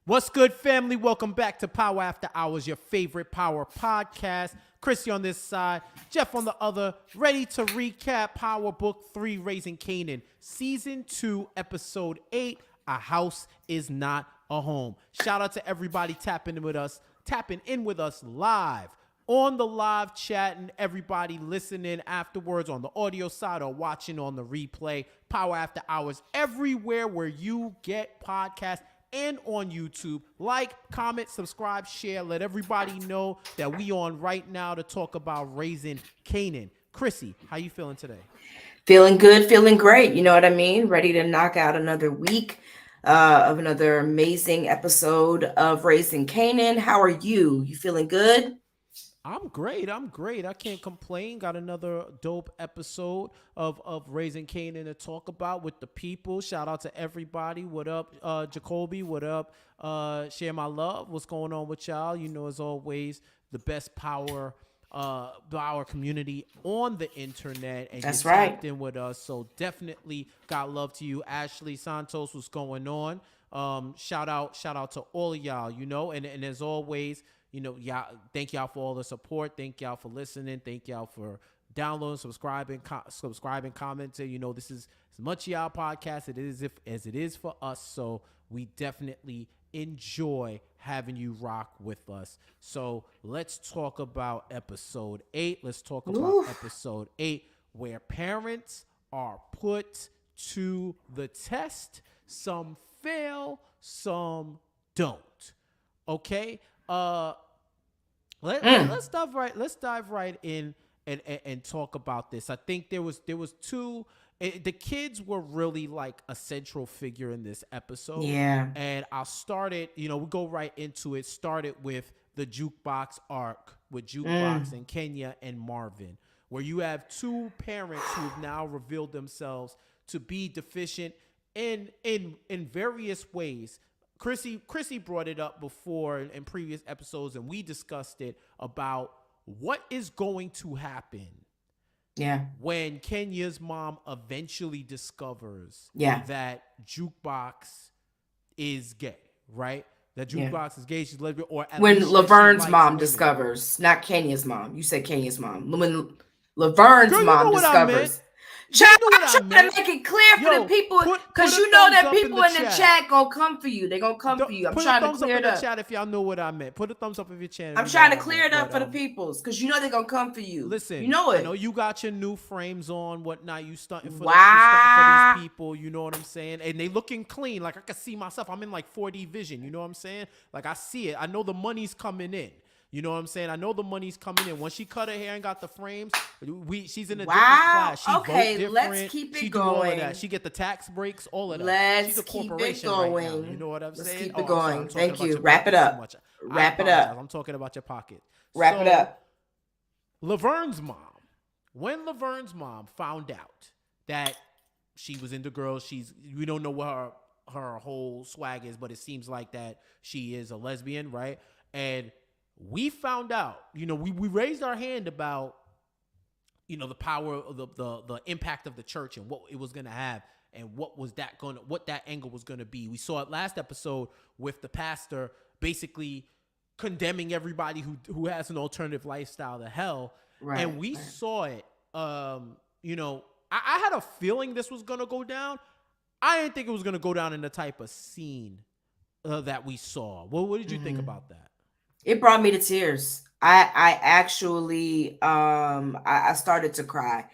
What's good, family? Welcome back to Power After Hours, your favorite power podcast. Chrissy on this side, Jeff on the other, ready to recap Power Book 3, Raising Kanan, Season 2, Episode 8, A House Is Not a Home. Shout out to everybody tapping in with us live on the live chat and everybody listening afterwards on the audio side or watching on the replay. Power After Hours everywhere where you get podcasts and on YouTube. Like, comment, subscribe, share. Let everybody know that we on right now to talk about Raising Kanan. Chrissy, how you feeling today? Feeling good, feeling great. You know what I mean? Ready to knock out another week of another amazing episode of Raising Kanan. How are you? You feeling good? I'm great. I can't complain. Got another dope episode of Raising Kanan to talk about with the people. Shout out to everybody. What up, Jacoby? What up? Share my love. What's going on with y'all? You know, as always, the best power community on the internet, and That's you tapped right. in with us. So definitely got love to you, Ashley Santos. What's going on? Shout out to all of y'all. You know, and as always, you know, y'all, thank y'all for all the support. Thank y'all for listening. Thank y'all for downloading, subscribing, commenting. You know, this is as much y'all podcast as it is for us. So we definitely enjoy having you rock with us. So let's talk about episode 8. Let's talk about episode 8, where parents are put to the test. Some fail, some don't. Okay. Let's dive right in and talk about this. I think there was two. The kids were really like a central figure in this episode. Yeah. And I'll start it. You know, we go right into it. Started with the jukebox arc with Jukebox and Kenya and Marvin, where you have two parents who have now revealed themselves to be deficient in various ways. Chrissy brought it up before in previous episodes, and we discussed it about what is going to happen when Kenya's mom eventually discovers that Jukebox is gay, right? That Jukebox is gay, she's lesbian, or at When least Laverne's mom women. discovers, not Kenya's mom. You said Kenya's mom. When Laverne's Girl, you mom know what I meant. discovers. Child, You know what I I'm trying meant. to make it clear for the people, because you know that people in the chat gonna come for you. They're gonna come for you. I'm trying to clear it up. Put a thumbs up in the chat if y'all know what I meant. Put a thumbs up if you're chatting. I'm trying to clear it up for the peoples, because you know they're gonna come for you. Listen, you know it. I know you got your new frames on, whatnot. You stunting for these people. You know what I'm saying? And they looking clean. Like I can see myself. I'm in like 4D vision. You know what I'm saying? Like I see it. I know the money's coming in. You know what I'm saying? I know the money's coming in. Once she cut her hair and got the frames, she's in a different class. She vote different. Let's keep it she going. Do all of that. She get the tax breaks, all of that. Let's she's a keep corporation it going. right now. You know what I'm saying? Let's keep it going. Thank you. Wrap it up. Wrap it up. I'm talking about your pocket. Wrap it up. Laverne's mom. When Laverne's mom found out that she was into girls, we don't know what her whole swag is, but it seems like that she is a lesbian, right? And we found out, you know, we raised our hand about, you know, the power of the impact of the church and what it was going to have and what that angle was going to be. We saw it last episode with the pastor basically condemning everybody who has an alternative lifestyle to hell. Right, and we saw it. You know, I had a feeling this was going to go down. I didn't think it was going to go down in the type of scene that we saw. Well, what did you think about that? It brought me to tears. I actually I started to cry.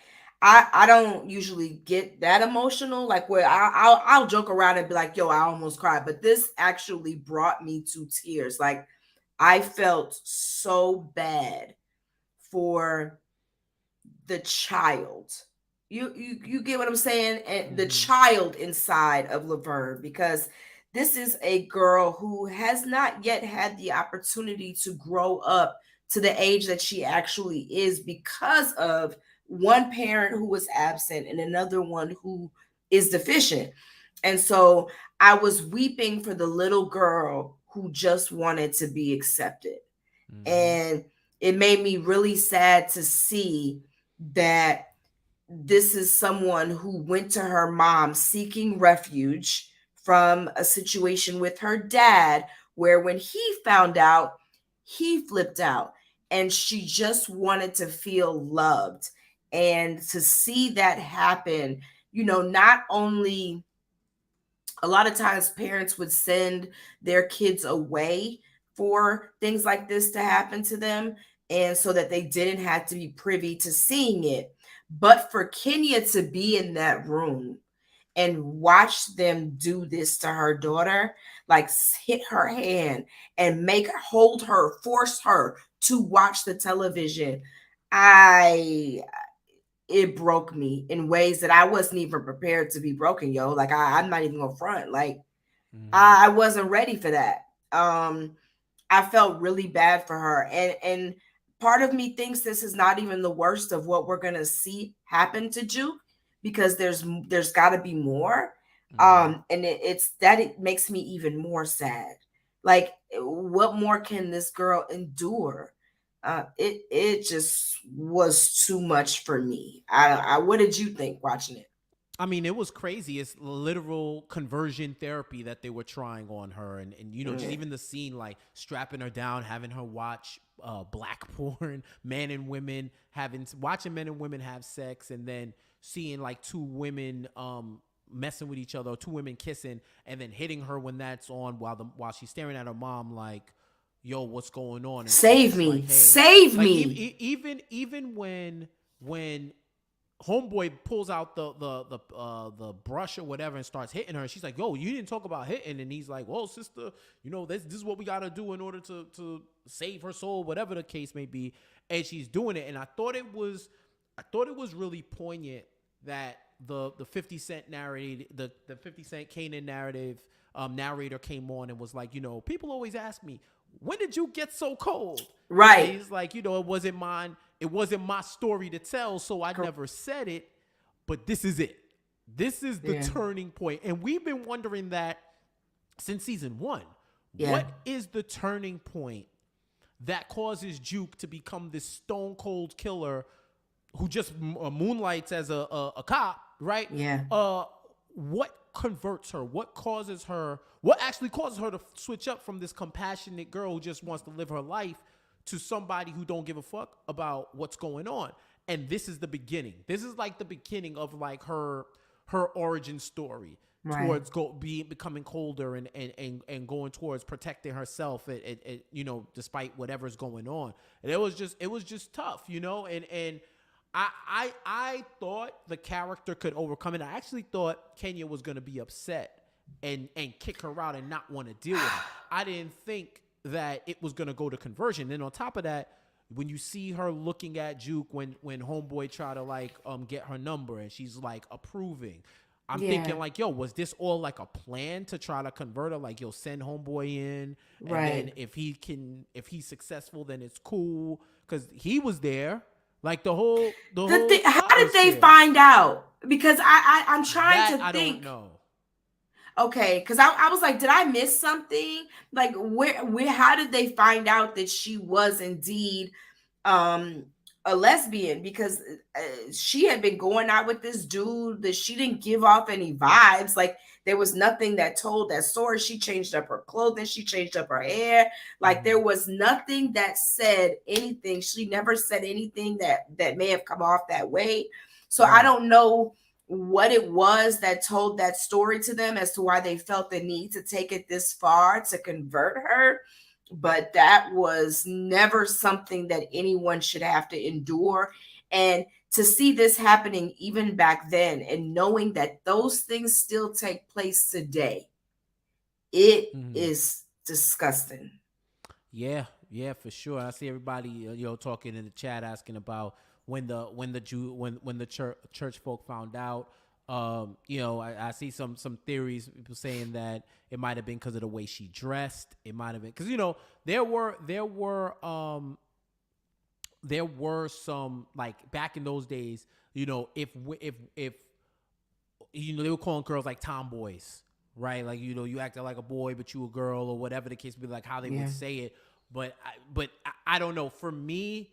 I don't usually get that emotional, like where I'll joke around and be like, yo, I almost cried. But this actually brought me to tears. Like I felt so bad for the child. You get what I'm saying? And the child inside of Laverne, because this is a girl who has not yet had the opportunity to grow up to the age that she actually is, because of one parent who was absent and another one who is deficient. And so I was weeping for the little girl who just wanted to be accepted. And it made me really sad to see that this is someone who went to her mom seeking refuge from a situation with her dad where when he found out, he flipped out, and she just wanted to feel loved. And to see that happen, not only a lot of times parents would send their kids away for things like this to happen to them, and so that they didn't have to be privy to seeing it. But for Kenya to be in that room and watch them do this to her daughter, like hit her hand and hold her, force her to watch the television, I it broke me in ways that I wasn't even prepared to be broken, yo. Like I'm not even gonna front. Like Mm-hmm. I wasn't ready for that. I felt really bad for her. And part of me thinks this is not even the worst of what we're gonna see happen to Juke, because there's gotta be more. Mm-hmm. And it's that it makes me even more sad. Like, what more can this girl endure? It just was too much for me. I What did you think watching it? I mean, it was crazy. It's literal conversion therapy that they were trying on her. And just Mm. even the scene, like strapping her down, having her watch black porn, men and women watching men and women have sex, and then seeing like two women messing with each other, or two women kissing, and then hitting her when that's on while she's staring at her mom like, yo, what's going on? And she's Save just like, me, hey, save like me. even when homeboy pulls out the brush or whatever and starts hitting her. She's like, "Yo, you didn't talk about hitting." And he's like, "Well, sister, this is what we gotta do in order to save her soul, whatever the case may be." And she's doing it. And I thought it was really poignant that the 50 Cent narrative, the 50 Cent Kanan narrative narrator came on and was like, people always ask me, when did you get so cold? And Right. he's like, it wasn't mine. It wasn't my story to tell, so I never said it. But this is it. This is the Yeah. turning point. And we've been wondering that since season 1. Yeah. What is the turning point that causes Juke to become this stone cold killer who just moonlights as a cop, right? Yeah. What converts her? What causes her? What actually causes her to switch up from this compassionate girl who just wants to live her life to somebody who don't give a fuck about what's going on? And this is the beginning. This is like the beginning of like her origin story Right. towards becoming colder and going towards protecting herself despite whatever's going on. And it was just tough, and I thought the character could overcome it. I actually thought Kenya was going to be upset and kick her out and not want to deal with it. I didn't think that it was going to go to conversion. And on top of that, when you see her looking at Juke when homeboy try to like get her number and she's like approving, I'm Yeah. thinking like, yo, was this all like a plan to try to convert her? Like, yo, send homeboy in, and then Right. if he's successful, then it's cool because he was there. Like the whole How plot did was they there. find out? Because I'm trying That to I don't think. know. Okay, because I was like, did I miss something? Like, where how did they find out that she was indeed um a lesbian? Because she had been going out with this dude that she didn't give off any vibes. Like, there was nothing that told that story. She changed up her clothing, she changed up her hair. Like, Mm-hmm. there was nothing that said anything. She never said anything that may have come off that way. So I Right. don't know what it was that told that story to them as to why they felt the need to take it this far to convert her. But that was never something that anyone should have to endure. And to see this happening even back then and knowing that those things still take place today, it Mm-hmm. is disgusting. Yeah, yeah, for sure. I see everybody talking in the chat asking about when the church folk found out. I see some theories, people saying that it might have been because of the way she dressed. It might have been because there were some, like, back in those days. If they were calling girls like tomboys, right? Like, you acted like a boy, but you a girl, or whatever the case be, like how they would Yeah. say it. But I don't know. For me,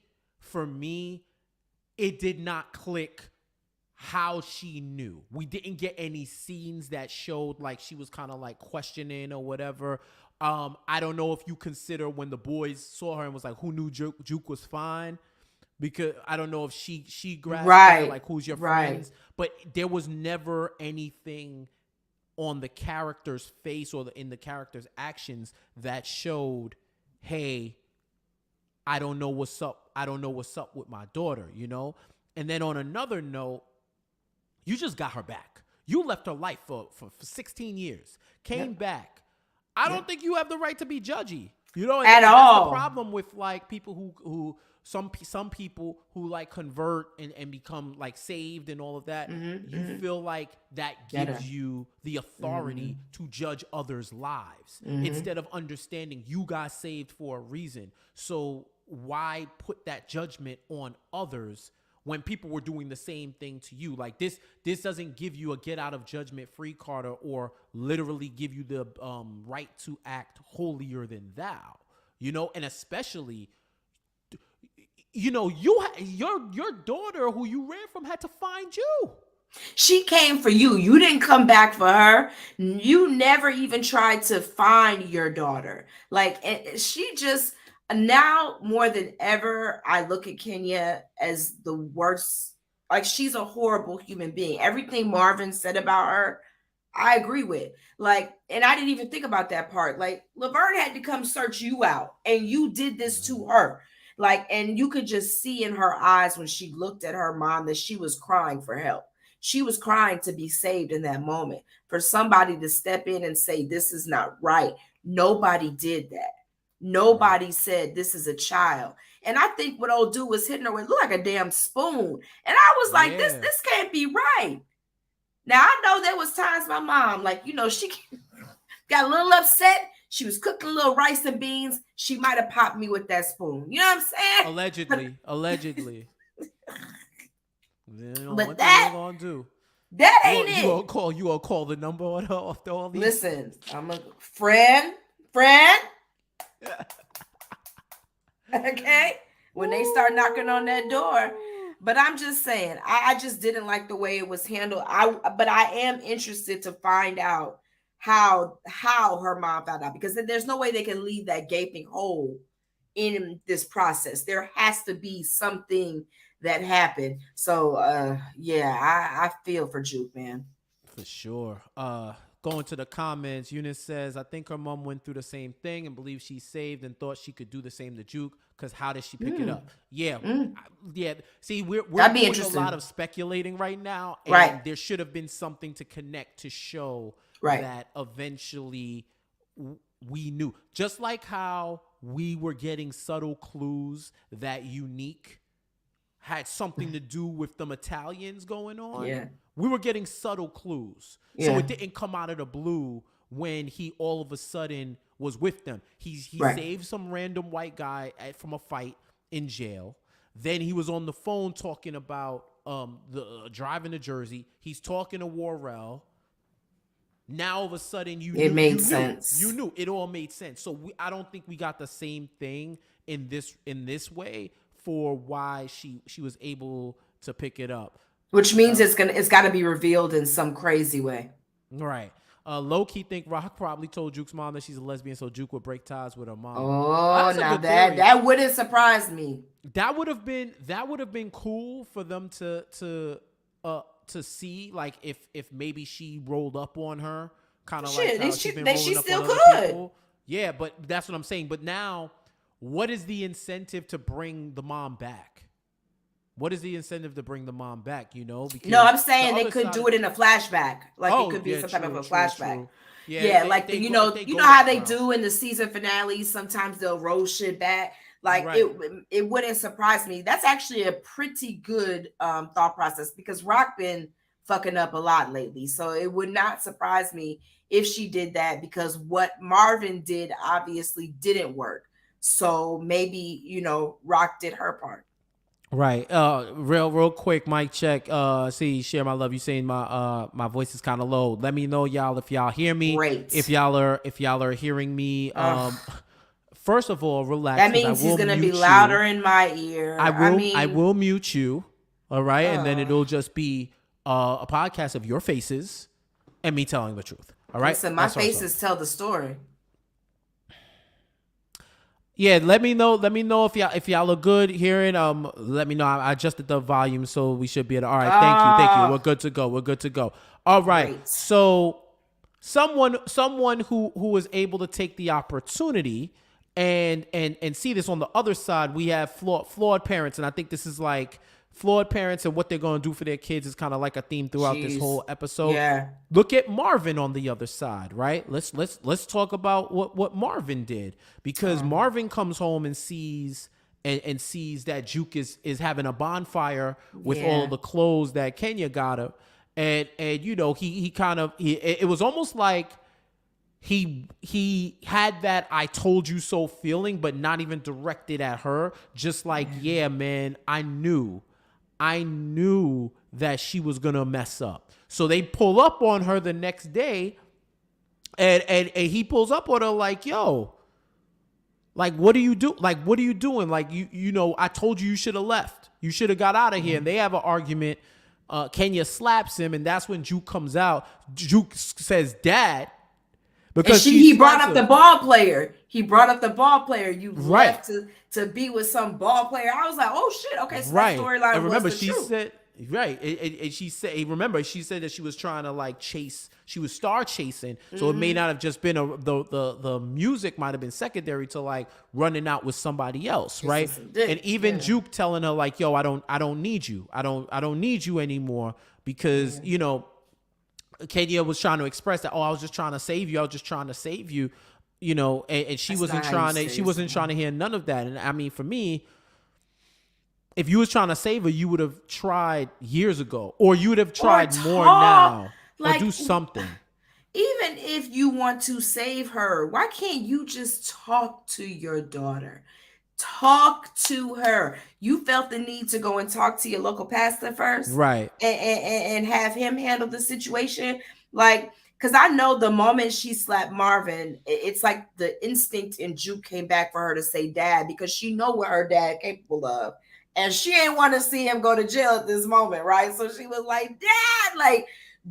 it did not click how she knew. We didn't get any scenes that showed like she was kind of like questioning or whatever. I don't know if you consider when the boys saw her and was like, who knew Juke was fine? Because I don't know if she grasped that, like, who's your friends? But there was never anything on the character's face or in the character's actions that showed, hey, I don't know what's up. I don't know what's up with my daughter, you know? And then on another note, you just got her back. You left her life for 16 years. Came back. I don't think you have the right to be judgy. You know, at all. That's the problem with like people who some people who like convert and become like saved and all of that. You feel like that gives you the authority to judge others' lives instead of understanding you got saved for a reason. So why put that judgment on others when people were doing the same thing to you? Like this doesn't give you a get out of judgment free card or literally give you the right to act holier than thou, you know? And especially, you know, your daughter who you ran from had to find you. She came for you. You didn't come back for her. You never even tried to find your daughter. Like, she just, now more than ever, I look at Kenya as the worst. Like, she's a horrible human being. Everything Marvin said about her, I agree with. Like, and I didn't even think about that part. Like, Laverne had to come search you out, and you did this to her. Like, and you could just see in her eyes when she looked at her mom that she was crying for help. She was crying to be saved in that moment. For somebody to step in and say, this is not right. Nobody did that. Nobody said this is a child. And I think what old dude was hitting her with looked like a damn spoon. And I was like, this can't be right. Now, I know there was times my mom, like, you know, she got a little upset. She was cooking a little rice and beans. She might have popped me with that spoon. You know what I'm saying? Allegedly. But that gonna do? That ain't it. You gonna call the number after all these? Listen, I'm a friend. Okay, when they start knocking on that door. But I'm just saying, I just didn't like the way it was handled. But I am interested to find out how her mom found out, because there's no way they can leave that gaping hole in this process. There has to be something that happened. So I feel for Juke, man. For sure. Going to the comments, Eunice says, I think her mom went through the same thing and believes she's saved and thought she could do the same to Juke, because how did she pick it up? Yeah. See, we're doing a lot of speculating right now, and there should have been something to connect to show that eventually we knew. Just like how we were getting subtle clues that Unique had something to do with the Italians going on. Yeah. We were getting subtle clues. Yeah. So it didn't come out of the blue when he all of a sudden was with them. He saved some random white guy from a fight in jail. Then he was on the phone talking about the driving to Jersey. He's talking to Worrell. Now all of a sudden it made sense. You knew it all made sense. So I don't think we got the same thing in this way for why she was able to pick it up. Which means it's got to be revealed in some crazy way. Right. Low-key think Raq probably told Juke's mom that she's a lesbian, so Juke would break ties with her mom. Oh, now that wouldn't surprise me. That would have been cool for them to see, like if maybe she rolled up on her, kind of like how she's been rolling up on other people. Yeah, but that's what I'm saying. But now, what is the incentive to bring the mom back? What is the incentive to bring the mom back, you know? Because no, I'm saying they could do it in a flashback. Like it could be some type of a flashback. True. Yeah, like you know how they do in the season finales. Sometimes they'll roll shit back. Like it wouldn't surprise me. That's actually a pretty good thought process, because Raq been fucking up a lot lately. So it would not surprise me if she did that, because what Marvin did obviously didn't work. So maybe, you know, Raq did her part. Right. Real quick, mic check. See, share my love. You saying my voice is kind of low. Let me know, y'all, if y'all hear me. Great. If y'all are hearing me. First of all, relax. That means he's gonna be louder in my ear. I will mute you. All right, and then it'll just be a podcast of your faces and me telling the truth. All right. Listen, my faces tell the story. Yeah, let me know. Let me know if y'all look good hearing. Let me know. I adjusted the volume, so we should be able to. All right, thank you. We're good to go. We're good to go. All right. Great. So someone who was able to take the opportunity and see this on the other side, we have flawed parents, and I think this is like flawed parents and what they're going to do for their kids is kind of like a theme throughout this whole episode. Yeah. Look at Marvin on the other side, right? Let's talk about what Marvin did, because Marvin comes home and sees sees that Juke is having a bonfire with all the clothes that Kenya got him, and you know he kind of it was almost like he had that "I told you so" feeling, but not even directed at her. Just like, yeah, man, I knew that she was gonna mess up. So they pull up on her the next day, and he pulls up on her like, yo, like, what are you do? Like, what are you doing? Like, you know, I told you should have left. You should have got out of here. And they have an argument. Kenya slaps him, and that's when Juke comes out. Juke says, "Dad," because he brought up the ball player. He brought up the ball player. You left to be with some ball player. I was like, oh shit. Okay, so that storyline. And remember, she said, and she said, remember, she said that she was trying to like chase. She was star chasing, so it may not have just been the music might have been secondary to like running out with somebody else, right? And even Juke telling her like, "Yo, I don't need you. I don't need you anymore," because you know, Kenya was trying to express that. Oh, I was just trying to save you. I was just trying to save you, you know, and she wasn't trying to hear none of that. And I mean, for me, if you was trying to save her, you would have tried years ago, or you would have tried more now. Like, or do something. Even if you want to save her, why can't you just talk to your daughter? Talk to her. You felt the need to go and talk to your local pastor first, right? And have him handle the situation. Like, because I know the moment she slapped Marvin, it's like the instinct in Juke came back for her to say "dad," because she know what her dad capable of, and she ain't want to see him go to jail at this moment, right? So she was like, "Dad," like,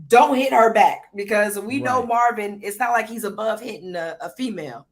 don't hit her back, because we know Marvin, it's not like he's above hitting a female.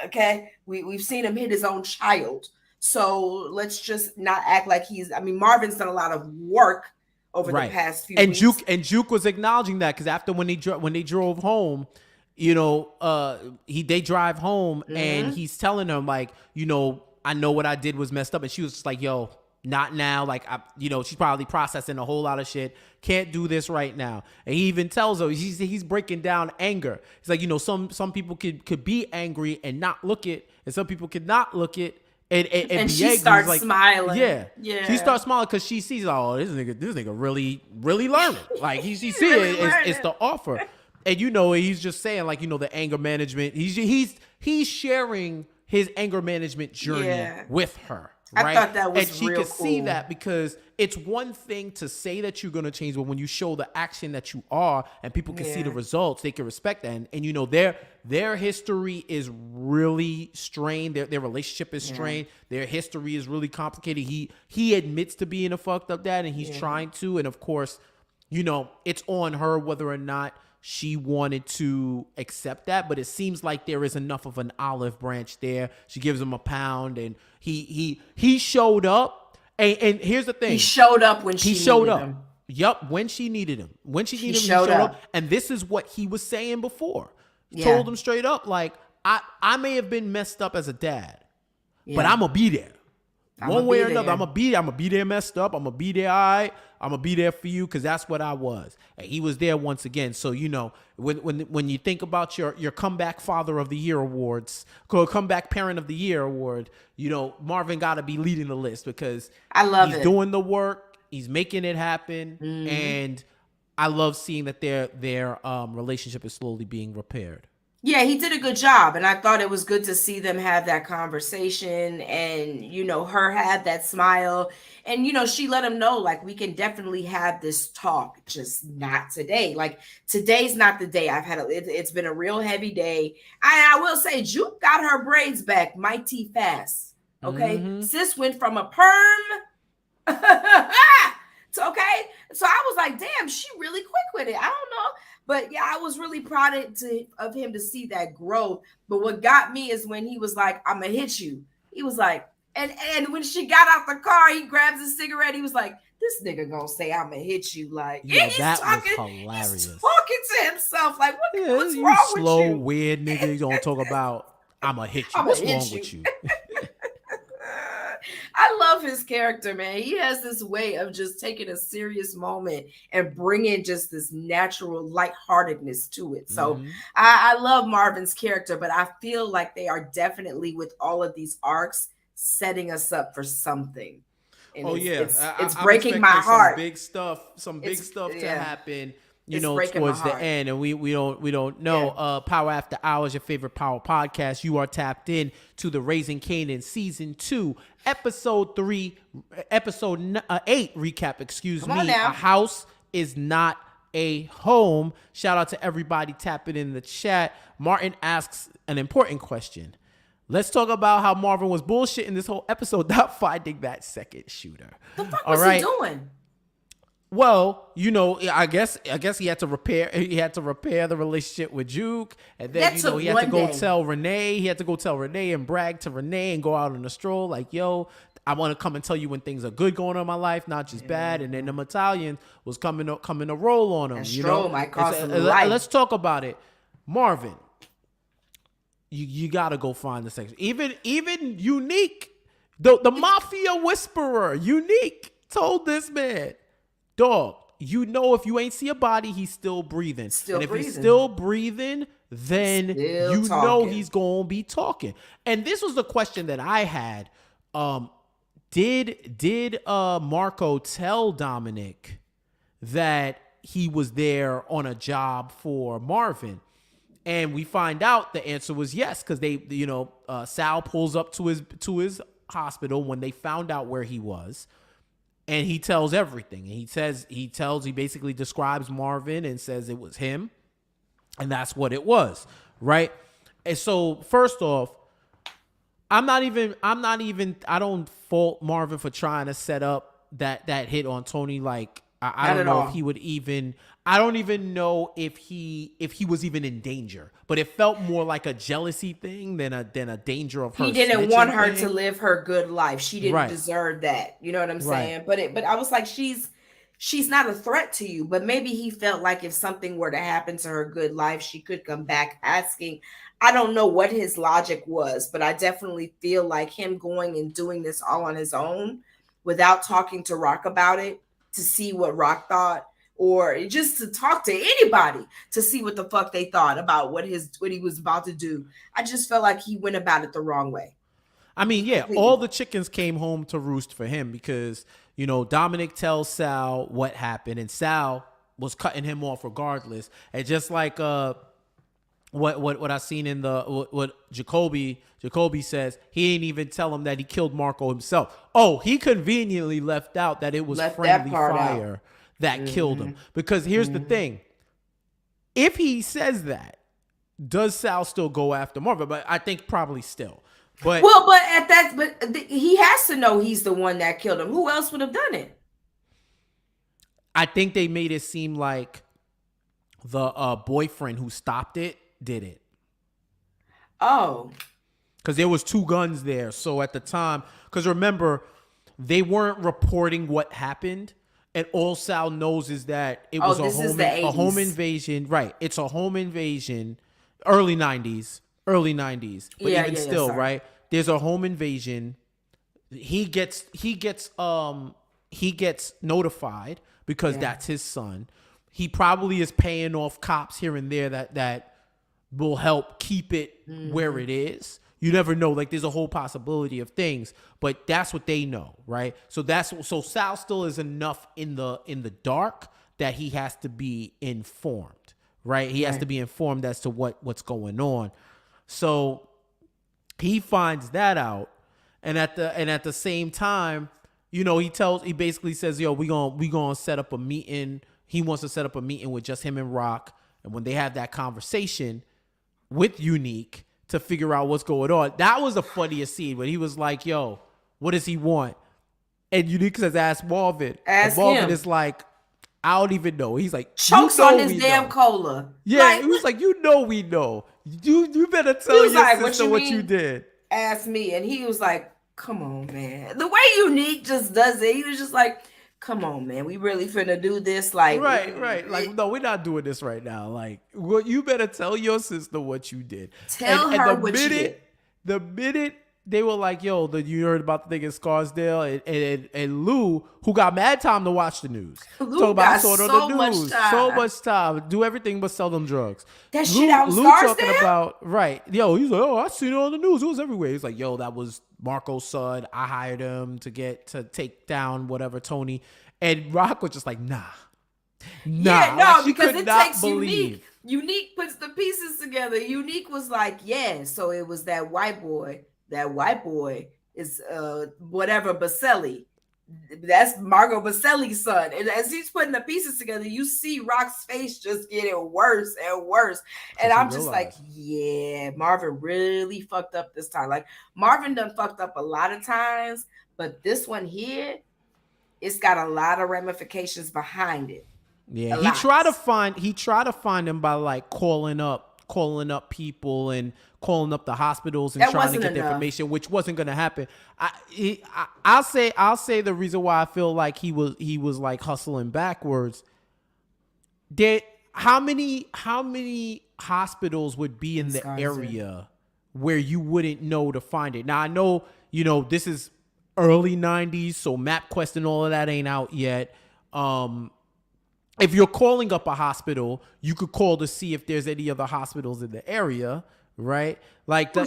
Okay, we've seen him hit his own child, so let's just not act like I mean, Marvin's done a lot of work over the past few weeks. Juke was acknowledging that, because after when they drove home, you know, they drive home and he's telling them like, you know, I know what I did was messed up, and she was just like, yo, not now. Like, you know, she's probably processing a whole lot of shit. Can't do this right now. And he even tells her, he's breaking down anger. He's like, you know, some people could be angry and not look it, and some people could not look it and be angry. She starts like, smiling. Yeah. She starts smiling because she sees, oh, this nigga really learning. Like, she sees really it's the offer. And you know, he's just saying like, you know, the anger management. He's sharing his anger management journey with her. Right? I thought that was and she real could cool. see that, because it's one thing to say that you're going to change, but when you show the action that you are and people can see the results, they can respect that. And you know, their history is really strained. Their relationship is strained. Their history is really complicated. He admits to being a fucked up dad, and he's trying to. And of course, you know, it's on her whether or not she wanted to accept that, but it seems like there is enough of an olive branch there. She gives him £1, and he showed up. And here's the thing: he showed up when she needed him. Yep, when she needed him. When she needed him, he showed up. And this is what he was saying before. He told him straight up, like, I may have been messed up as a dad, but I'm gonna be there. One way or another, I'm gonna be there messed up. I'm gonna be there, all right. I'm gonna be there for you, because that's what I was. And he was there once again. So, you know, when you think about your comeback father of the year awards, comeback parent of the year award, you know, Marvin got to be leading the list, because he's doing the work, he's making it happen, and I love seeing that their relationship is slowly being repaired. Yeah, he did a good job, and I thought it was good to see them have that conversation, and, you know, her have that smile, and, you know, she let him know, like, we can definitely have this talk, just not today. Like, today's not the day. It's been a real heavy day. I will say, Juke got her braids back mighty fast. Okay, sis went from a perm Okay. So I was like, damn, she really quick with it. I don't know. But yeah, I was really proud of him to see that growth. But what got me is when he was like, I'm gonna hit you. He was like, and when she got out the car, he grabs a cigarette. He was like, this nigga gonna say I'm gonna hit you. Like, Yo, he's that talking, was hilarious. he's talking to himself. Like, Yeah, what's you wrong slow, with you? weird nigga. You don't talk about I'ma hit you. I'ma What's hit wrong you. with you? I love his character, man. He has this way of just taking a serious moment and bringing just this natural lightheartedness to it. So I love Marvin's character, but I feel like they are definitely, with all of these arcs, setting us up for something. And it's breaking my heart. Some big stuff to happen. It's Towards the end, and we don't know. Yeah. Power After Hours, your favorite Power podcast. You are tapped in to the Raq and Kanan season 2, episode 8 recap. Excuse me. A house is not a home. Shout out to everybody tapping in the chat. Martin asks an important question. Let's talk about how Marvin was bullshitting this whole episode, not finding that second shooter. The fuck was he doing? Well, I guess he had to repair the relationship with Juke, and then he had to go tell Renee. He had to go tell Renee and brag to Renee and go out on a stroll like, yo, I want to come and tell you when things are good going on in my life, not just bad. And then the Italian was coming to roll on him. Stroll might cost him life. Let's talk about it. Marvin, you gotta go find the section. Even Unique, the mafia whisperer, Unique told this man, dog, if you ain't see a body, he's still breathing. He's still breathing, then he's going to be talking. And this was the question that I had. Did Marco tell Dominic that he was there on a job for Marvin? And we find out the answer was yes, because Sal pulls up to his hospital when they found out where he was. And he tells everything. And he basically describes Marvin and says it was him. And that's what it was. Right. And so first off, I don't fault Marvin for trying to set up that hit on Tony. Like, I don't know if he would even, I don't even know if he was even in danger, but it felt more like a jealousy thing than a danger of her. He didn't want her to live her good life. She didn't deserve that. You know what I'm saying? But I was like, she's not a threat to you, but maybe he felt like if something were to happen to her good life, she could come back asking. I don't know what his logic was, but I definitely feel like him going and doing this all on his own without talking to Raq about it to see what Raq thought, or just to talk to anybody to see what the fuck they thought about what he was about to do. I just felt like he went about it the wrong way. I mean, yeah, all the chickens came home to roost for him because, Dominic tells Sal what happened, and Sal was cutting him off regardless. And just like what I seen in what Jacoby says, he ain't even tell him that he killed Marco himself. Oh, he conveniently left out that it was friendly fire that killed him. Because here's the thing. If he says that, does Sal still go after Marvin? But I think probably still. But he has to know he's the one that killed him. Who else would have done it? I think they made it seem like the boyfriend who stopped it did it. Oh. Because there was 2 guns there. So at the time, because remember, they weren't reporting what happened. And all Sal knows is that it was a home invasion. Right. It's a home invasion. Early 90s. But even still, right? There's a home invasion. He gets notified because that's his son. He probably is paying off cops here and there that will help keep it where it is. You never know. Like, there's a whole possibility of things, but that's what they know, right? So Sal still is enough in the dark that he has to be informed, right? He has to be informed as to what's going on. So he finds that out, and at the same time, he basically says, yo, we gonna set up a meeting. He wants to set up a meeting with just him and Raq, and when they have that conversation with Unique to figure out what's going on. That was the funniest scene when he was like, yo, what does he want? And Unique says, ask Marvin. And Ask Marvin him. is like, I don't even know. He's like, you Chokes on know this we damn know. cola. Yeah, Like, he was like, you know we know. You better he tell was your like, what sister you what you mean? did. Ask me. And he was like, come on, man. The way Unique just does it, he was just like, come on, man. We really finna do this. Like, Right. Like, no, we're not doing this right now. Like, well, you better tell your sister what you did. tell And her what you did. the minute they were like, yo, you heard about the thing in Scarsdale, and Lou, who got mad time to watch the news. Lou Talk about, I got saw it on the so much news. So time. much time. Do everything but sell them drugs. That shit out in Lou talking Scarsdale? about, right. Yo, he's like, oh, I seen it on the news. It was everywhere. He's like, yo, that was Marco's son. I hired him to take down whatever Tony. And Rock was just like, nah. Yeah, no, like she because could it not takes believe. Unique. Unique puts the pieces together. Unique was like, yeah, so it was that white boy. That white boy is whatever Baselli. That's Margot Baselli's son. And as he's putting the pieces together, you see Rock's face just getting worse and worse. And I'm just like, yeah, Marvin really fucked up this time. Like Marvin done fucked up a lot of times, but this one here, it's got a lot of ramifications behind it. Yeah, he tried to find him by like calling up people and calling up the hospitals and That trying to wasn't get the enough. information, which wasn't going to happen. I'll say the reason why I feel like he was like hustling backwards. How many hospitals would be in the area where you wouldn't know to find it? Now I know, this is early 90s, so MapQuest and all of that ain't out yet. If you're calling up a hospital, you could call to see if there's any other hospitals in the area, right? It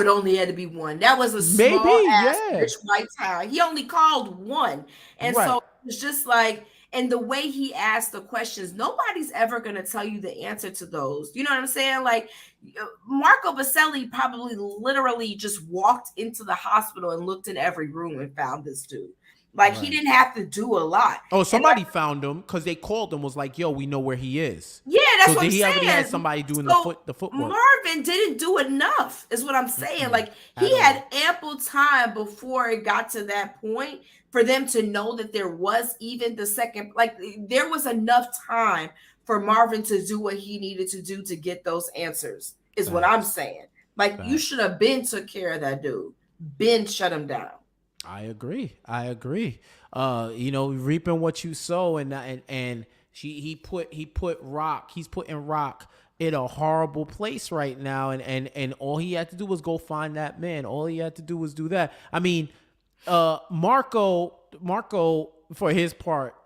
only had to be one. That was a small ass rich white town. He only called one. And so it's just like, and the way he asked the questions, nobody's ever going to tell you the answer to those. You know what I'm saying? Like Marco Baselli probably literally just walked into the hospital and looked in every room and found this dude. Like he didn't have to do a lot. Oh, somebody found him because they called him, was like, yo, we know where he is. Yeah, that's what I'm saying. He already had somebody doing the footwork. Marvin didn't do enough, is what I'm saying. Mm-hmm. Like he had ample time before it got to that point for them to know that there was even the second, like there was enough time for Marvin to do what he needed to do to get those answers, is what I'm saying. Like you should have been took care of that dude. Been shut him down. I agree. Reaping what you sow, and he's putting Raq in a horrible place right now, and all he had to do was go find that man. All he had to do was do that. I mean, Marco, for his part,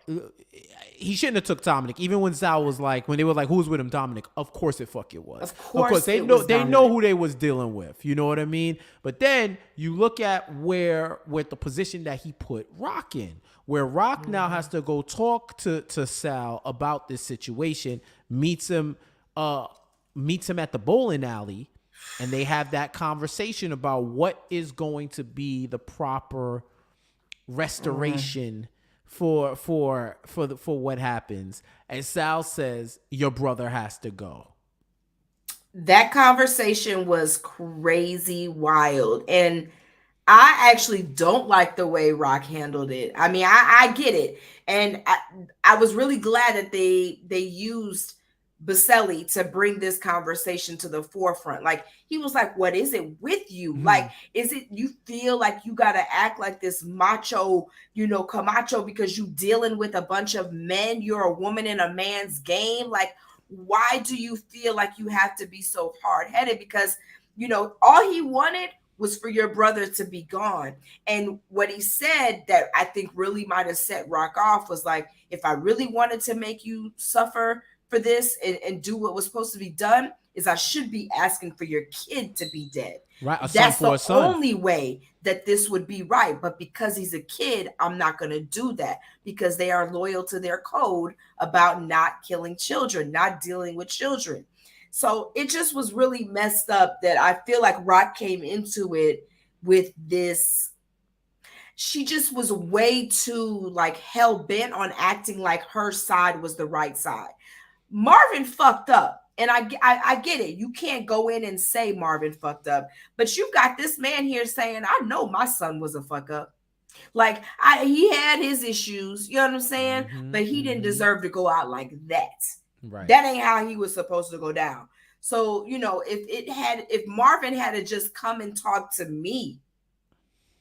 he shouldn't have took Dominic. Even when Sal was like, when they were like, "Who's with him?" Dominic. Of course, it fucking was. Of course, they know who they was dealing with. You know what I mean? But then you look at with the position that he put Raq in, where Raq now has to go talk to Sal about this situation. Meets him at the bowling alley, and they have that conversation about what is going to be the proper restoration. For what happens, and Sal says your brother has to go. That conversation was crazy wild, and I actually don't like the way Raq handled it. I mean, I get it, and I was really glad that they used Baselli to bring this conversation to the forefront. Like he was like, what is it with you? Mm-hmm. Like, is it you feel like you got to act like this macho, Camacho because you dealing with a bunch of men? You're a woman in a man's game. Like, why do you feel like you have to be so hard-headed? Because, all he wanted was for your brother to be gone. And what he said that I think really might have set Raq off was like, if I really wanted to make you suffer for this and do what was supposed to be done, is I should be asking for your kid to be dead. Right. That's the only way that this would be right. But because he's a kid, I'm not going to do that because they are loyal to their code about not killing children, not dealing with children. So it just was really messed up that I feel like Raq came into it with this. She just was way too like hell bent on acting like her side was the right side. Marvin fucked up, and I get it. You can't go in and say Marvin fucked up, but you got this man here saying, I know my son was a fuck up. Like he had his issues, you know what I'm saying? But he didn't deserve to go out like that. Right. That ain't how he was supposed to go down. So, if Marvin had to just come and talk to me,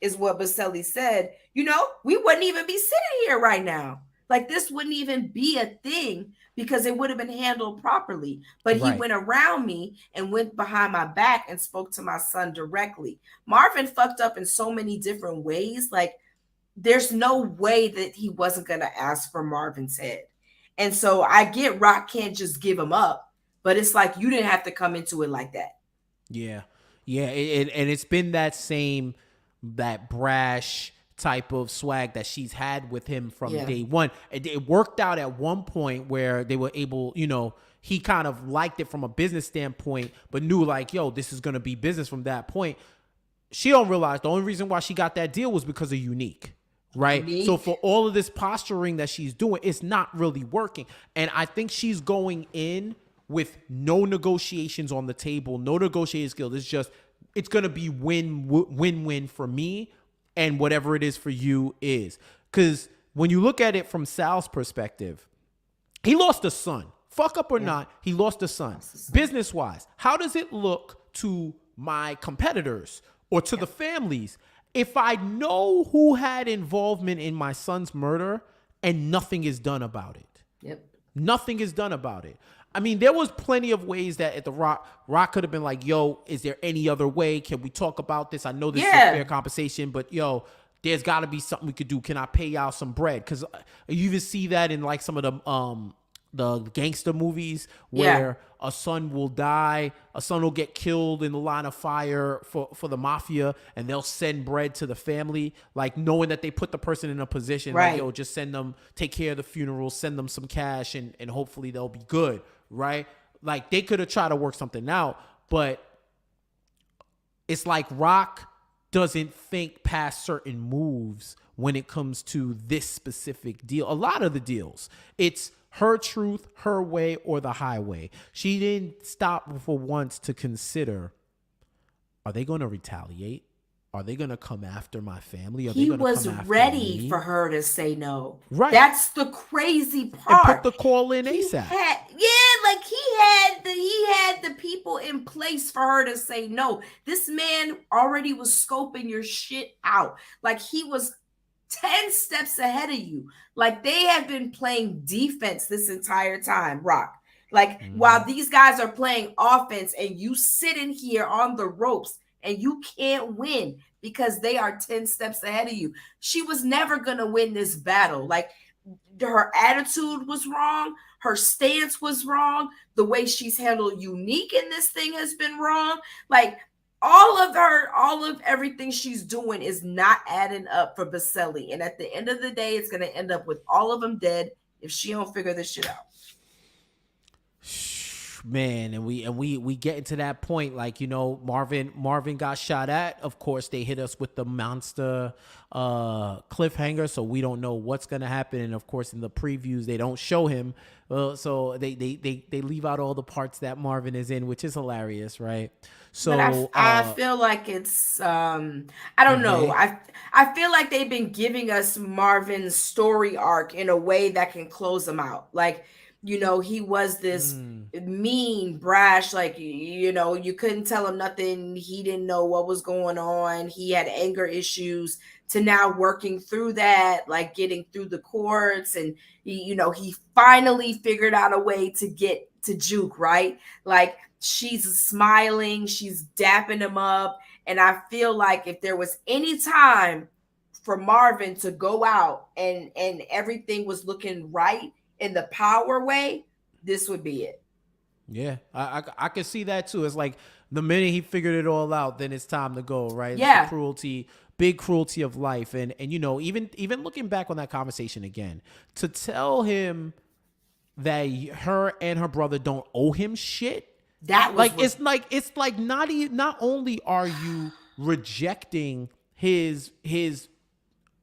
is what Baselli said, we wouldn't even be sitting here right now. Like this wouldn't even be a thing because it would have been handled properly. But he Right. went around me and went behind my back and spoke to my son directly. Marvin fucked up in so many different ways. Like there's no way that he wasn't going to ask for Marvin's head. And so I get Raq can't just give him up, but it's like you didn't have to come into it like that. Yeah. Yeah. And it's been that brash type of swag that she's had with him from day one. It worked out at one point where they were able, he kind of liked it from a business standpoint, but knew like, yo, this is going to be business from that point. She don't realize the only reason why she got that deal was because of Unique. Right. Unique. So for all of this posturing that she's doing, it's not really working. And I think she's going in with no negotiations on the table, no negotiating skills. It's going to be win-win for me, and whatever it is for you is. Because when you look at it from Sal's perspective, he lost a son. Fuck up or not, he lost a son. Business-wise, how does it look to my competitors or to the families if I know who had involvement in my son's murder and nothing is done about it? Yep. Nothing is done about it. I mean, there was plenty of ways that at the Raq could have been like, yo, is there any other way? Can we talk about this? I know this is a fair compensation, but yo, there's got to be something we could do. Can I pay y'all some bread? Because you even see that in like some of the gangster movies where a son will die, a son will get killed in the line of fire for the mafia, and they'll send bread to the family, like knowing that they put the person in a position like, yo, just send them, take care of the funeral, send them some cash, and hopefully they'll be good, right? Like they could have tried to work something out, but it's like Raq doesn't think past certain moves when it comes to this specific deal. A lot of the deals, it's her truth, her way, or the highway. She didn't stop for once to consider, are they going to retaliate? Are they going to come after my family? He was ready for her to say no. Right. That's the crazy part. And put the call in ASAP. He had the people in place for her to say no. This man already was scoping your shit out. Like he was 10 steps ahead of you. Like they have been playing defense this entire time, Raq. Like while these guys are playing offense and you sitting here on the ropes and you can't win because they are 10 steps ahead of you. She was never going to win this battle. Like her attitude was wrong. Her stance was wrong. The way she's handled Unique in this thing has been wrong. Like all of everything she's doing is not adding up for Baselli. And at the end of the day, it's going to end up with all of them dead if she don't figure this shit out. Man, and we get into that point, like, Marvin got shot at. Of course, they hit us with the monster cliffhanger, so we don't know what's gonna happen. And of course, in the previews, they don't show him, so they leave out all the parts that Marvin is in, which is hilarious, right? So but I feel like it's I don't know. I feel like they've been giving us Marvin's story arc in a way that can close him out. Like, he was this mean, brash, like, you couldn't tell him nothing. He didn't know what was going on. He had anger issues, to now working through that, like getting through the courts. And he finally figured out a way to get to Juke, right? Like she's smiling, she's dapping him up. And I feel like if there was any time for Marvin to go out and everything was looking right in the power way, this would be it. Yeah, I can see that too. It's like the minute he figured it all out, then it's time to go, right? Yeah. It's the cruelty, big cruelty of life. And even looking back on that conversation again, to tell him that her and her brother don't owe him shit. That was it's like not only are you rejecting his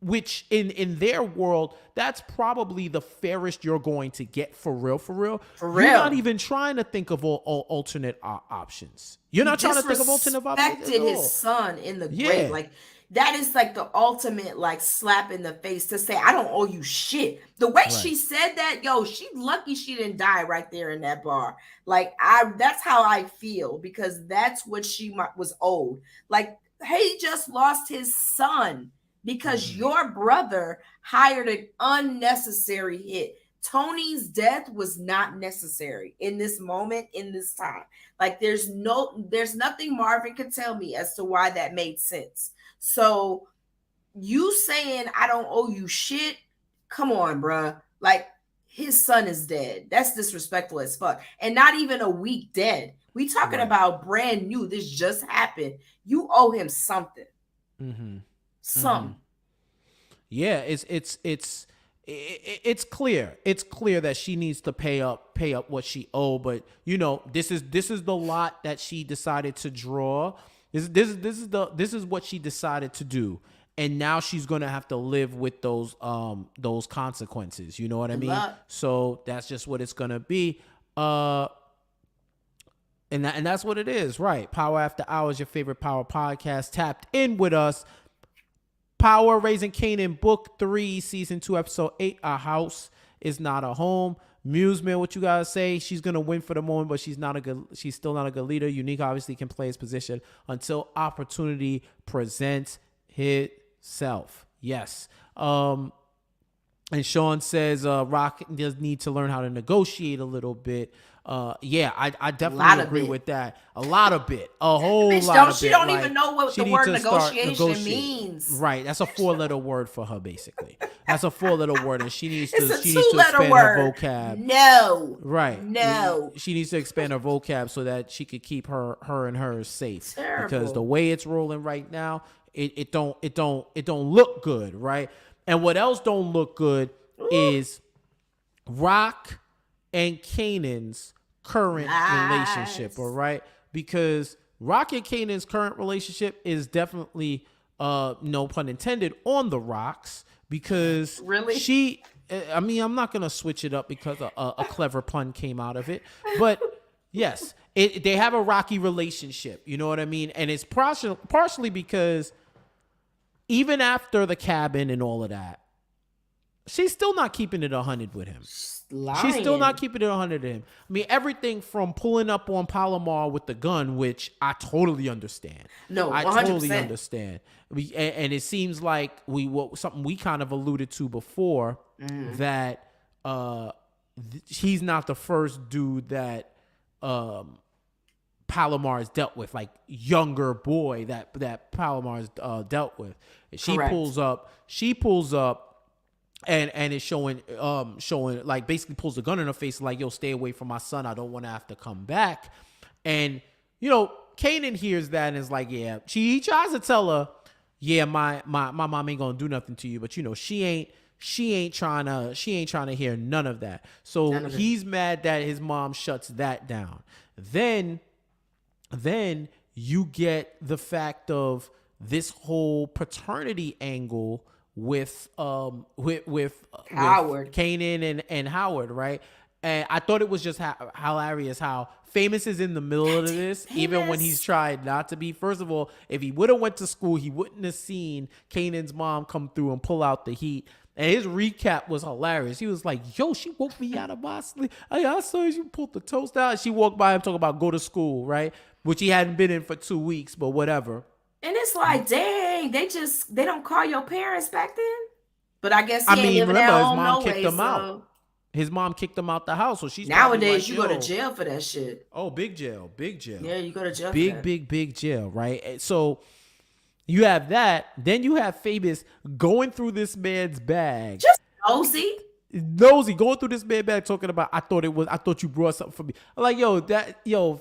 which in their world, that's probably the fairest you're going to get for real. You're not even trying to think of alternate options. You're not trying to think of alternate options. He disrespected his son in the grave. Like that is like the ultimate like slap in the face to say, I don't owe you shit. The way Right. she said that, yo, she lucky she didn't die right there in that bar. Like that's how I feel, because that's what she was owed. Like, he just lost his son because Mm-hmm. your brother hired an unnecessary hit. Tony's death was not necessary in this moment, in this time. Like, there's nothing Marvin could tell me as to why that made sense. So you saying I don't owe you shit, come on, bruh. Like, his son is dead. That's disrespectful as fuck. And not even a week dead. We talking Right. about brand new. This just happened. You owe him something. Mm-hmm. Mm-hmm. Something. Yeah, it's clear. It's clear that she needs to pay up what she owe. But this is the lot that she decided to draw. This is what she decided to do, and now she's gonna have to live with those consequences. You know what I Good mean? luck. So that's just what it's gonna be. And that's what it is, right? Power After Hours, your favorite power podcast, tapped in with us. Power, Raq and Kanan, Book 3, Season 2, Episode 8, A House Is Not a Home. Musman, what you gotta say? She's gonna win for the moment, but she's still not a good leader. Unique obviously can play his position until opportunity presents itself. Yes. And Sean says Raq does need to learn how to negotiate a little bit. Yeah, I definitely agree with that. A lot of bit. A whole Bitch, lot of she bit. don't even know what she the needs word to start negotiation means. Right. That's a 4-letter word for her, basically. That's a 4-letter word, and she needs to Two-letter expand word. her vocab. No. Right. No. She needs to expand her vocab so that she could keep her and hers safe. Terrible. Because the way it's rolling right now, it don't look good, right? And what else don't look good is Raq and Kanan's current relationship, all right? Because Raq and Kanan's current relationship is definitely, no pun intended, on the rocks, because really, I'm not gonna switch it up because a clever pun came out of it, but yes, they have a rocky relationship. You know what I mean? And it's partially because even after the cabin and all of that, she's still not keeping it 100 with him. She's still not keeping it 100 to him. I mean, everything from pulling up on Palomar with the gun, which I totally understand. No, 100%. I totally understand. And it seems like something we kind of alluded to before, that he's not the first dude that Palomar's dealt with, like younger boy that Palomar's dealt with. She pulls up. And it's showing like basically pulls the gun in her face like, yo, stay away from my son. I don't want to have to come back. And Kanan hears that and is like, yeah. He tries to tell her, yeah, my mom ain't gonna do nothing to you, but she ain't trying to hear none of that. So he's mad that his mom shuts that down. Then you get the fact of this whole paternity angle with Howard, with Kanan and Howard, right? And I thought it was just hilarious how Famous is in the middle of this, even when he's tried not to be. First of all, if he would have went to school, he wouldn't have seen Kanan's mom come through and pull out the heat. And his recap was hilarious. He was like, yo, she woke me out of my sleep. I saw you pulled the toast out. She walked by him talking about go to school, right? Which he hadn't been in for 2 weeks, but whatever. And it's like, dang, they don't call your parents back then. But I guess remember his mom kicked him out. His mom kicked him out the house, so she's nowadays like, you go to jail for that shit. Oh, big jail. Yeah, you go to jail. Big jail, right? So you have that. Then you have Famous going through this man's bag, just nosy going through this man's bag, talking about, I thought you brought something for me. I'm like,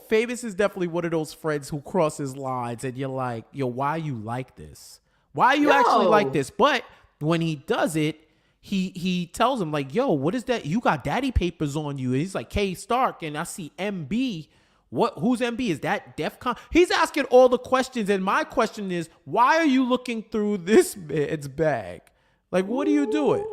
Famous is definitely one of those friends who crosses lines, and you're like, yo, why are you like this? Why are you actually like this? But when he does it, he tells him like, yo, what is that? You got daddy papers on you. And he's like, K Stark, and I see MB. Who's MB? Is that DEFCON? He's asking all the questions, and my question is, why are you looking through this man's bag? Like, what are you doing?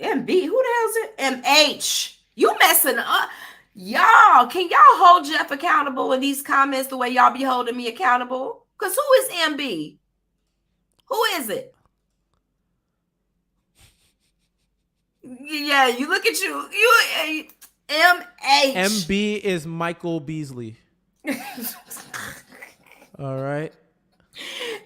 MB, who the hell is it? MH. You messing up. Y'all, can y'all hold Jeff accountable in these comments the way y'all be holding me accountable? Because who is MB? Who is it? Yeah, you look at you M-H. MB is Michael Beasley. All right.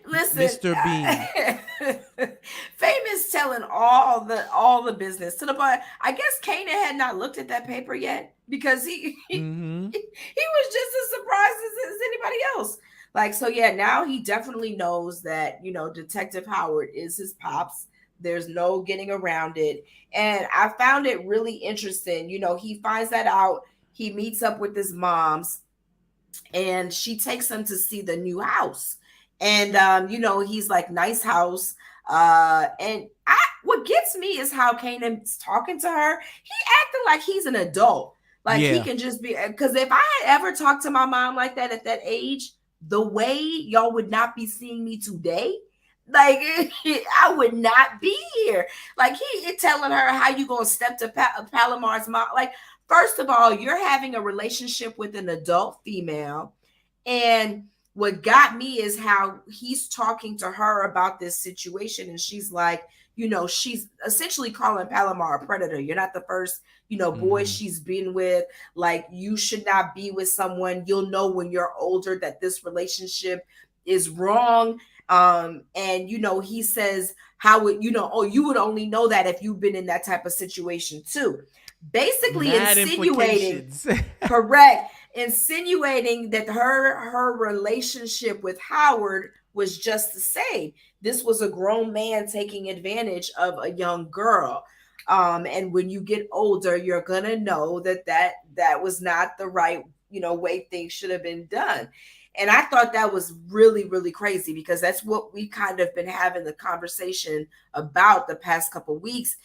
Listen, Mr. Bean. Famous telling all the business to the point. I guess Kanan had not looked at that paper yet because he was just as surprised as anybody else. Like, so yeah, now he definitely knows that, Detective Howard is his pops. There's no getting around it. And I found it really interesting. He finds that out. He meets up with his mom's and she takes him to see the new house. And he's like, nice house. And what gets me is how Kanan's talking to her. He acting like he's an adult. Like he can just be, because if I had ever talked to my mom like that at that age, the way y'all would not be seeing me today, like I would not be here. Like he telling her how you gonna step to Palomar's mom. Like, first of all, you're having a relationship with an adult female. And what got me is how he's talking to her about this situation. And she's like, she's essentially calling Palomar a predator. You're not the first, boy she's been with. Like, you should not be with someone. You'll know when you're older that this relationship is wrong. And he says, how would you would only know that if you've been in that type of situation too. Basically insinuating correct, insinuating that her relationship with Howard was just the same. This was a grown man taking advantage of a young girl. And when you get older, you're gonna know that was not the right, way things should have been done. And I thought that was really, really crazy because that's what we kind of been having the conversation about the past couple of weeks.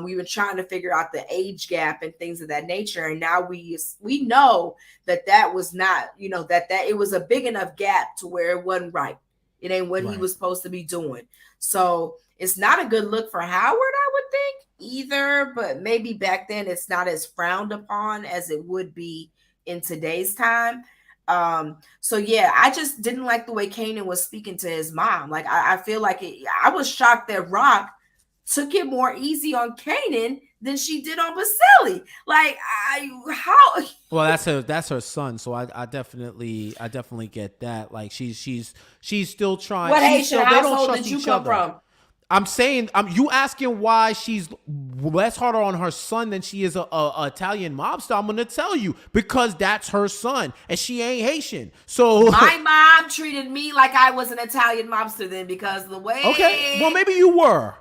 We've been trying to figure out the age gap and things of that nature. And now we know that was not, that it was a big enough gap to where it wasn't right. It ain't what he was supposed to be doing. So it's not a good look for Howard, I would think, either. But maybe back then it's not as frowned upon as it would be in today's time. So yeah, I just didn't like the way Kanan was speaking to his mom. Like, I feel like I was shocked that Raq took it more easy on Kanan than she did on Basili. Like, how? Well, that's her son. So I definitely get that. Like, she's still trying. What Haitian household did you come from? I'm saying, you asking why she's less harder on her son than she is a Italian mobster. I'm gonna tell you, because that's her son, and she ain't Haitian. So my mom treated me like I was an Italian mobster then, because the way. Okay, well, maybe you were.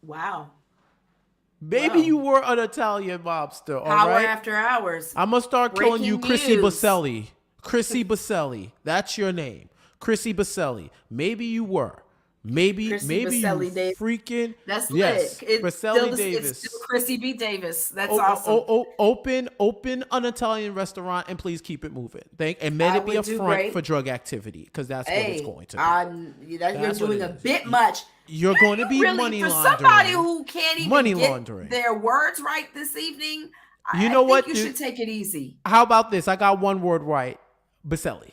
Wow. Maybe you were an Italian mobster. All Power right? after hours. I'm gonna start calling you Chrissy news. Baselli. Chrissy Baselli. That's your name. Chrissy Baselli. Maybe you were. Maybe Baselli you Davis. Freaking. That's yes. lit. Baselli Davis. It's still Chrissy B. Davis. That's awesome. Open an Italian restaurant and please keep it moving. And let it be a front for drug activity, because that's what it's going to be. You're doing a bit much. You're going to be really, money for laundering. Somebody who can't even money get laundering. Their words right this evening. You know what? You should take it easy. How about this? I got one word right. Baselli.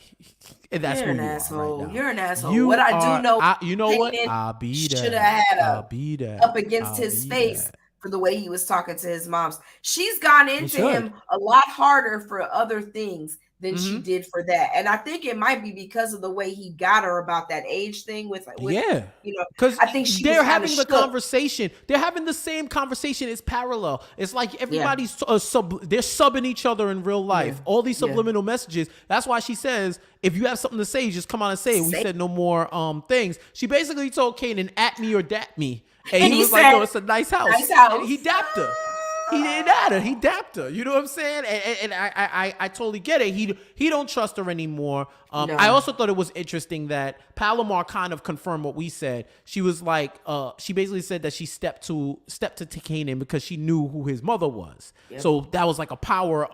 And that's You're who an you asshole. are right now. You're an asshole. What I do know, you know what? I'll be there. Should have had I'll be there. up against his face for the way he was talking to his moms. She's gone into him a lot harder for other things than she did for that. And I think it might be because of the way he got her about that age thing with because I think they're having the conversation. They're having the same conversation. It's parallel. It's like everybody's they're subbing each other in real life. All these subliminal messages. That's why she says, if you have something to say, just come on and say it. We said no more things. She basically told Kanan, at me or dat me. And he was like, no, it's a nice house. And he dapped her. He didn't add her. He dapped her. You know what I'm saying? And I totally get it. He don't trust her anymore. No. I also thought it was interesting that Palomar kind of confirmed what we said. She was like, she basically said that she stepped to Kanan because she knew who his mother was. Yep. So that was like a power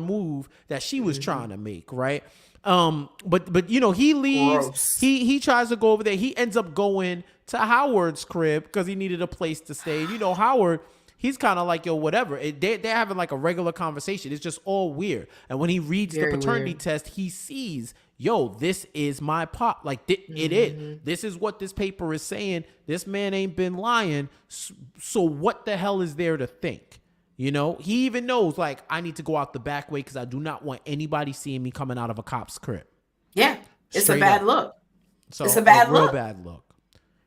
move that she was trying to make, right? But he leaves. Gross. He tries to go over there. He ends up going to Howard's crib because he needed a place to stay. Howard, he's kind of like, yo, whatever. They're having like a regular conversation. It's just all weird. And when he reads the paternity test, he sees, yo, this is my pop. Like, it is. This is what this paper is saying. This man ain't been lying. So what the hell is there to think? You know, he even knows, like, I need to go out the back way because I do not want anybody seeing me coming out of a cop's crib. Yeah, it's a bad look. So it's a bad look. Real bad look.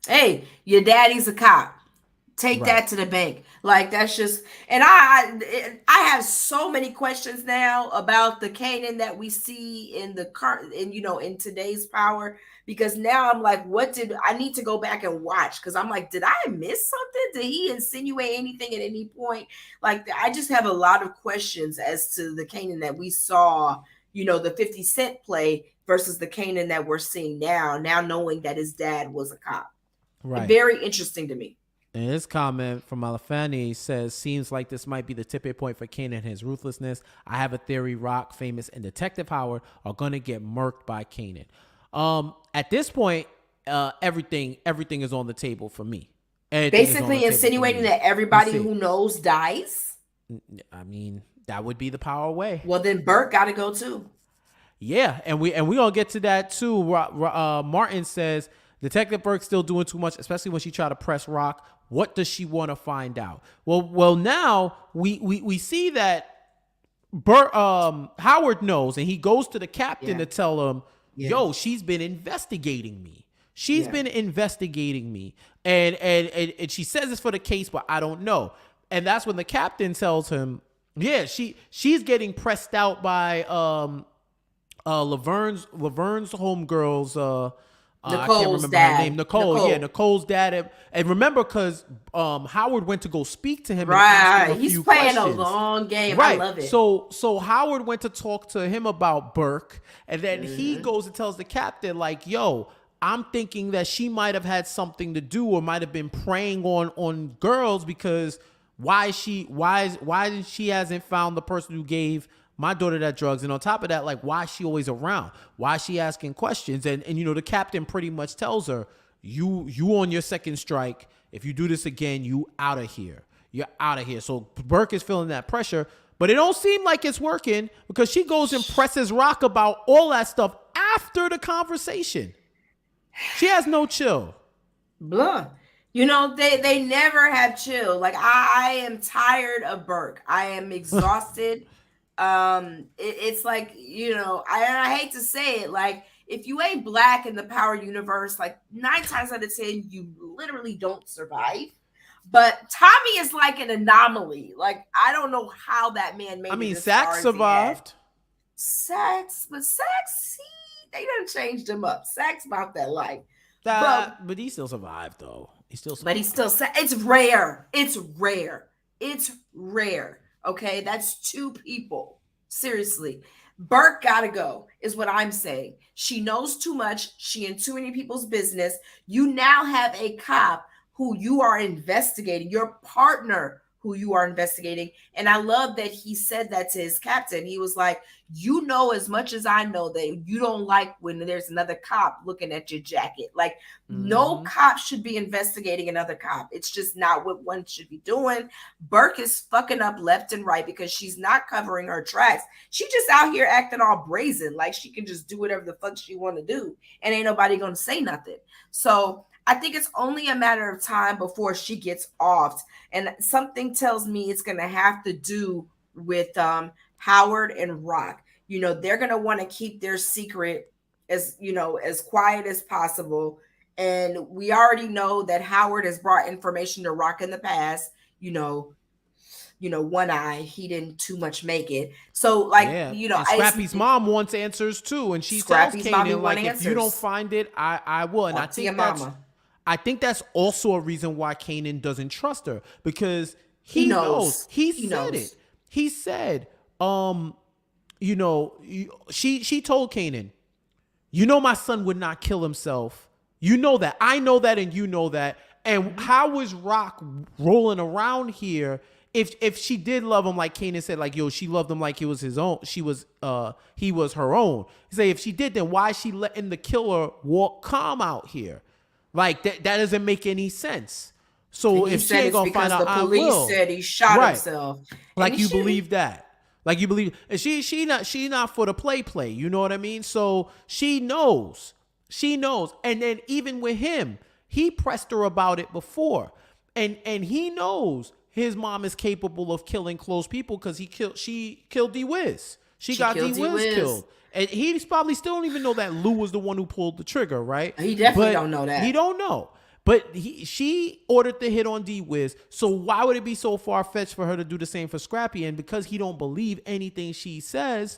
Hey, your daddy's a cop. Take that to the bank. Like, that's just, and I have so many questions now about the Kanan that we see in the current, in, you know, in today's Power, because now I'm like, I need to go back and watch, because I'm like, did I miss something? Did he insinuate anything at any point? Like, I just have a lot of questions as to the Kanan that we saw, you know, the 50 Cent play versus the Kanan that we're seeing now knowing that his dad was a cop. Right. Very interesting to me. And his comment from Alafani says, seems like this might be the tipping point for Kanan and his ruthlessness. I have a theory Raq, Famous, and Detective Howard are going to get murked by Kanan. At this point, everything is on the table for me. Basically insinuating that everybody who knows dies? I mean, that would be the Power way. Well, then Burke got to go too. Yeah, and we gonna get to that too. Martin says, Detective Burke's still doing too much, especially when she try to press Raq. What does she want to find out? Well, now we see that Howard knows, and he goes to the captain to tell him, yo, she's been investigating me. She's been investigating me. And she says it's for the case, but I don't know. And that's when the captain tells him, yeah, she's getting pressed out by Laverne's homegirls, Nicole's I can't remember dad. her name. Nicole's dad. And remember, because Howard went to go speak to him. Right. He's playing a long game. Right. I love it. So Howard went to talk to him about Burke. And then he goes and tells the captain, like, yo, I'm thinking that she might have had something to do or might have been preying on girls, because why she hasn't found the person who gave my daughter that drugs, and on top of that, like, why is she always around? Why is she asking questions? And you know, the captain pretty much tells her, you on your second strike. If you do this again, you out of here. You're out of here. So Burke is feeling that pressure, but it don't seem like it's working, because she goes and presses Raq about all that stuff after the conversation. She has no chill. Blah. You know, they never have chill. Like, I am tired of Burke. I am exhausted. It's like, you know, I hate to say it, like, if you ain't black in the Power universe, like 9 times out of 10, you literally don't survive. But Tommy is like an anomaly. Like, I don't know how that man made it. I mean, Sax survived. Sax, they done changed him up. Sax about that life. But he still survived, though. It's rare. It's rare. Okay, that's 2 people. Seriously. Burke gotta go, is what I'm saying. She knows too much. She in too many people's business. You now have a cop who you are investigating, your partner who you are investigating. And I love that he said that to his captain. He was like, you know as much as I know that you don't like when there's another cop looking at your jacket. Like, no cop should be investigating another cop. It's just not what one should be doing. Burke is fucking up left and right because she's not covering her tracks. She just out here acting all brazen, like she can just do whatever the fuck she want to do, and ain't nobody gonna say nothing. So I think it's only a matter of time before she gets offed. And something tells me it's going to have to do with Howard and Raq. You know, they're going to want to keep their secret as, you know, as quiet as possible. And we already know that Howard has brought information to Raq in the past. You know, One Eye, he didn't too much make it. So, like, you know, and Scrappy's mom wants answers too. And she tells Kanan, like, if you don't find it, I will. And I think that's also a reason why Kanan doesn't trust her, because he knows. He said it. He said, you know, she told Kanan, you know, my son would not kill himself. You know that. I know that, and you know that. And how was Raq rolling around here if she did love him, like Kanan said, like, yo, she loved him like he was his own. He was her own. He say, if she did, then why is she letting the killer walk calm out here? Like, that doesn't make any sense. So He if she said ain't it's gonna find because out, the I police will. said he shot Right. himself. And Like he you should. believe that. Like you believe, and she not for the play. You know what I mean? So she knows. She knows. And then even with him, he pressed her about it before. And he knows his mom is capable of killing close people because she killed D Wiz. She She got D killed D Wiz Wiz. killed. And he probably still don't even know that Lou was the one who pulled the trigger, right? He definitely But don't know that. he don't know. But she ordered the hit on D Wiz. So why would it be so far fetched for her to do the same for Scrappy? And because he don't believe anything she says,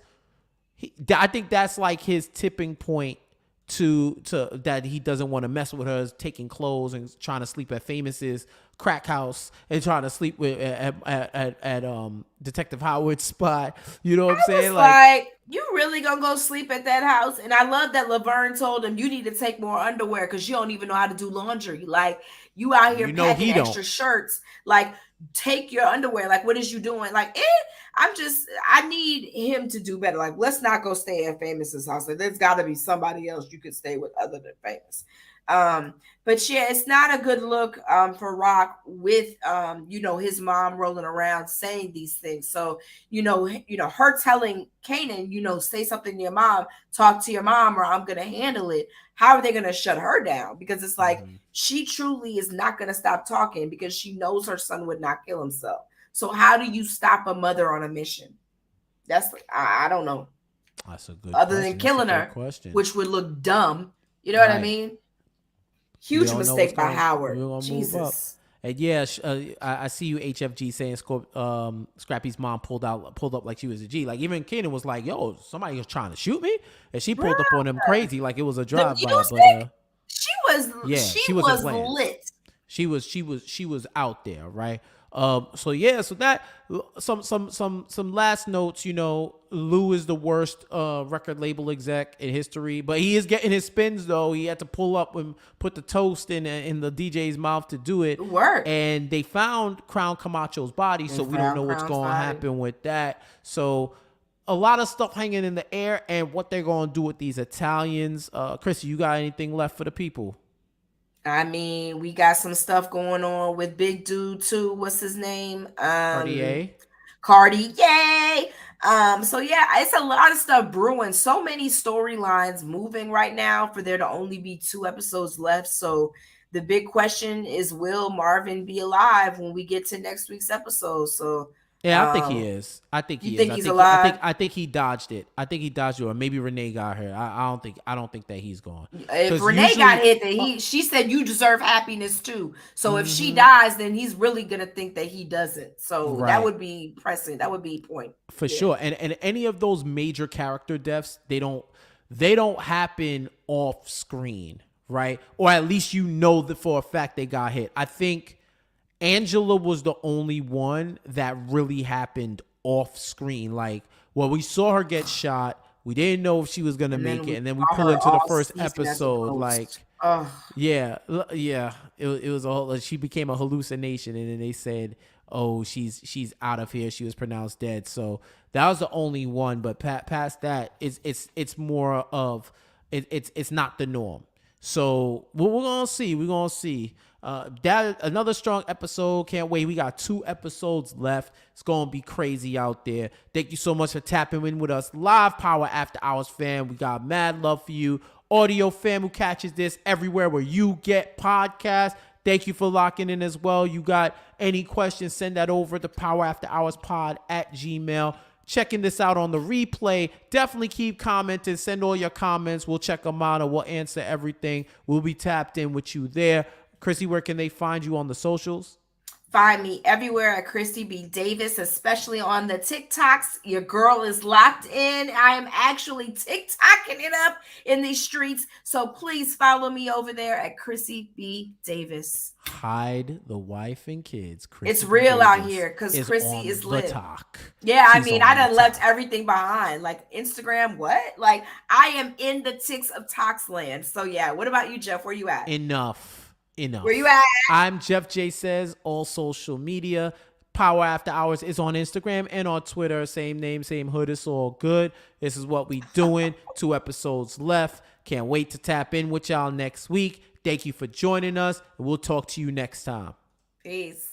I think that's like his tipping point to that he doesn't want to mess with her, is taking clothes and trying to sleep at Famous's crack house and trying to sleep with at Detective Howard's spot. You know what I'm saying? Was like, you really gonna go sleep at that house? And I love that Laverne told him, you need to take more underwear because you don't even know how to do laundry. Like, you out here you know packing he extra don't. shirts. Like, take your underwear. Like, what is you doing? Like, I need him to do better. Like, let's not go stay at Famous's house. Like, there's got to be somebody else you could stay with other than Famous. But yeah, it's not a good look for Raq with his mom rolling around saying these things. So her telling Kanan, say something to your mom, talk to your mom, or I'm gonna handle it. How are they gonna shut her down? Because it's like she truly is not gonna stop talking because she knows her son would not kill himself. So how do you stop a mother on a mission? I don't know. That's a good Other question. than killing her, which would look dumb. You know what I mean? Huge mistake by Howard. Jesus. And yeah, I see you, HFG, saying Scrappy's mom pulled up like she was a G. Like even Kanan was like, "Yo, somebody was trying to shoot me," and she pulled up on him crazy like it was a drive-by. But she was lit. She was out there, right? So that some last notes. Lou is the worst record label exec in history, but he is getting his spins though. He had to pull up and put the toast in the DJ's mouth to do it. Work. And they found Crown Camacho's body, so we don't know what's going to happen with that. So a lot of stuff hanging in the air, and what they're going to do with these Italians. Chris, you got anything left for the people? I mean, we got some stuff going on with Big Dude too. What's his name? Cartier. So yeah, it's a lot of stuff brewing. So many storylines moving right now for there to only be 2 episodes left. So the big question is, will Marvin be alive when we get to next week's episode? So yeah, I think he is. I think he is. He's alive? I think he dodged it. I think he dodged it, or maybe Renee got her. I don't think that he's gone. If Renee got hit, then she said you deserve happiness too. So if she dies, then he's really gonna think that he doesn't. So that would be pressing. That would be point for sure. And any of those major character deaths, they don't happen off screen, right? Or at least that for a fact they got hit. I think Angela was the only one that really happened off screen. Like, we saw her get shot. We didn't know if she was going to make it. And then we pull into the first episode. Like, yeah. It was she became a hallucination. And then they said, oh, she's out of here. She was pronounced dead. So that was the only one. But past that, it's more of, it's not the norm. So we're going to see. We're going to see. That another strong episode. Can't wait. We got 2 episodes left. It's gonna be crazy out there. Thank you so much for tapping in with us live, Power After Hours fam. We got mad love for you, audio fam who catches this everywhere where you get podcasts. Thank you for locking in as well. You got any questions, send that over to powerafterhourspod@gmail.com. Checking this out on the replay, definitely keep commenting. Send all your comments. We'll check them out and we'll answer everything. We'll be tapped in with you there. Chrissy, where can they find you on the socials? Find me everywhere at Christy B. Davis, especially on the TikToks. Your girl is locked in. I am actually TikToking it up in these streets. So please follow me over there at Chrissy B. Davis. Hide the wife and kids. Chrissy it's real Davis out here because Chrissy is lit. Talk. Yeah, I mean, I done left everything behind. Like Instagram, what? Like I am in the ticks of Tox land. So yeah, what about you, Jeff? Where you at? Enough. Where you at? I'm Jeff J Says, all social media. Power After Hours is on Instagram and on Twitter. Same name, same hood. It's all good. This is what we doing. 2 episodes left. Can't wait to tap in with y'all next week. Thank you for joining us, and we'll talk to you next time. Peace.